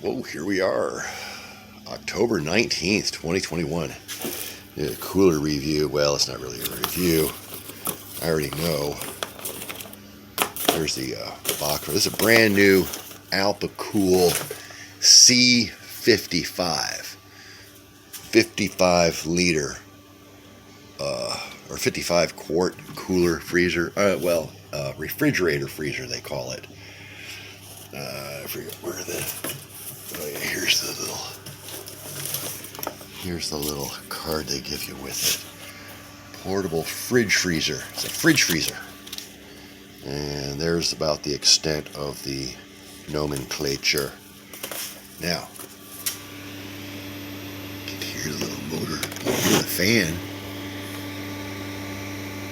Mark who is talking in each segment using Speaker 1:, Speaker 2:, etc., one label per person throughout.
Speaker 1: Whoa, here we are, October 19th, 2021. Did a cooler review. Well, it's not really a review. I already know. There's the box. This is a brand new Alpicool C55. 55 liter or 55 quart cooler freezer. Refrigerator freezer they call it. I forget where oh yeah, here's the little card they give you with it. Portable fridge freezer. It's a fridge freezer. And there's about the extent of the nomenclature. Now, you can hear the little motor. You can hear the fan.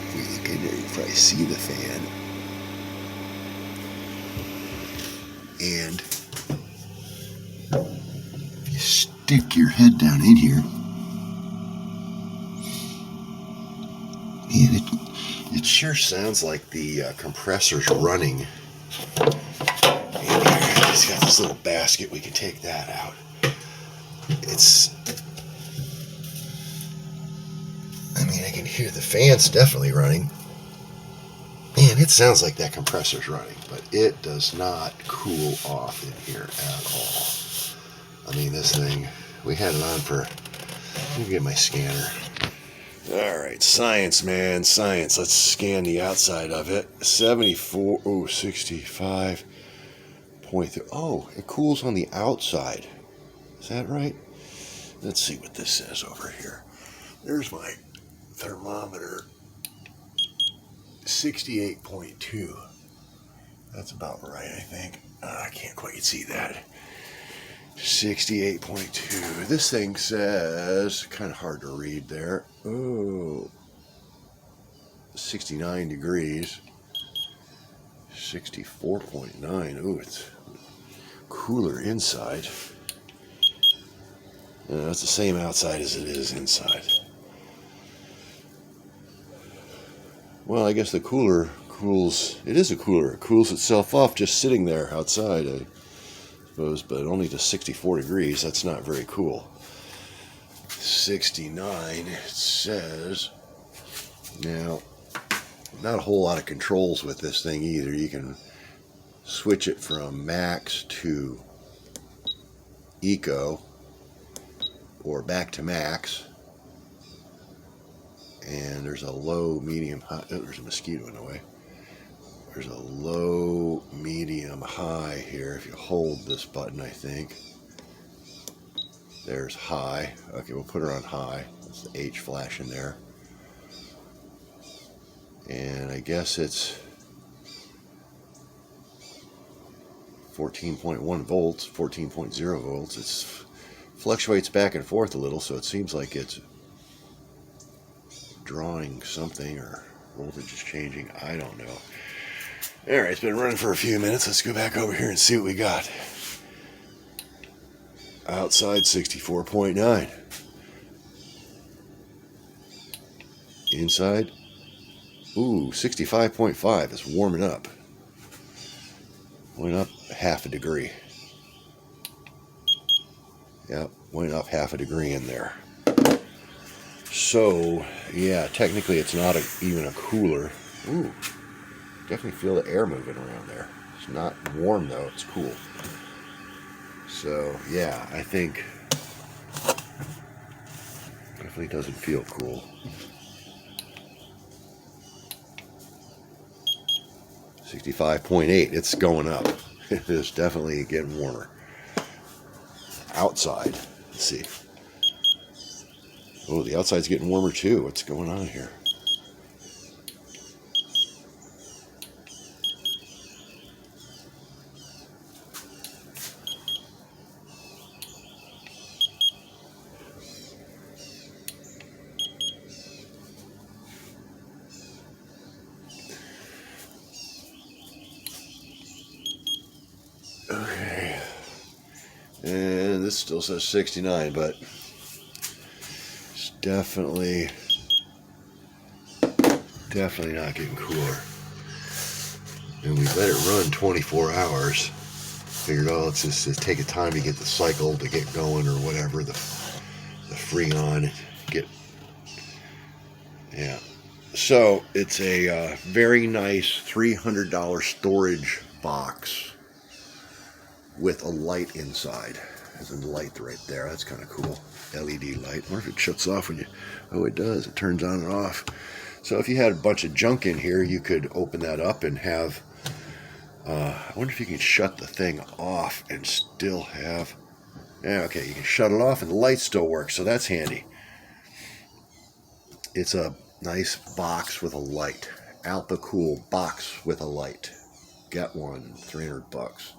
Speaker 1: If we look in there, you can probably see the fan. And if you stick your head down in here, and it sure sounds like the compressor's running. And it's got this little basket. We can take that out. I can hear the fan's definitely running. Man, it sounds like that compressor's running, but it does not cool off in here at all. I mean, this thing, we had it on for, let me get my scanner. All right, science, man, science. Let's scan the outside of it. 65.3. Oh, it cools on the outside. Is that right? Let's see what this says over here. There's my thermometer. 68.2. That's about right, I think. I can't quite see that. 68.2. This thing says, kind of hard to read there. Oh, 69 degrees. 64.9. Oh, it's cooler inside. It's the same outside as it is inside. Well, I guess the cooler cools. It is a cooler. It cools itself off just sitting there outside, I suppose, but only to 64 degrees. That's not very cool. 69, it says. Now, not a whole lot of controls with this thing either. You can switch it from max to eco or back to max. And there's a low, medium, high. Oh, there's a mosquito in the way. There's a low, medium, high here. If you hold this button, I think. There's high. Okay, we'll put her on high. That's the H flashing there. And I guess it's 14.1 volts, 14.0 volts. It fluctuates back and forth a little, so it seems like it's drawing something, or voltage is changing. I don't know. Alright, it's been running for a few minutes. Let's go back over here and see what we got. Outside 64.9. Inside, ooh, 65.5. It's warming up. Went up half a degree. Yep, went up half a degree in there. So, yeah, technically it's not even a cooler. Ooh, definitely feel the air moving around there. It's not warm though, it's cool. So, yeah, I think definitely doesn't feel cool. 65.8, it's going up. It is definitely getting warmer. Outside, let's see. Oh, the outside's getting warmer too. What's going on here? Okay. And this still says 69, but it's definitely not getting cooler. And we let it run 24 hours. figured, oh, let's just take a time to get the cycle to get going or whatever, the Freon, yeah. So it's a very nice $300 storage box with a light inside. There's a light right there. That's kind of cool. LED light. I wonder if it shuts off when you... Oh, it does. It turns on and off. So if you had a bunch of junk in here, you could open that up and have... I wonder if you can shut the thing off and still have... Yeah, okay, you can shut it off and the light still works, so that's handy. It's a nice box with a light. Alpicool box with a light. Get one, $300.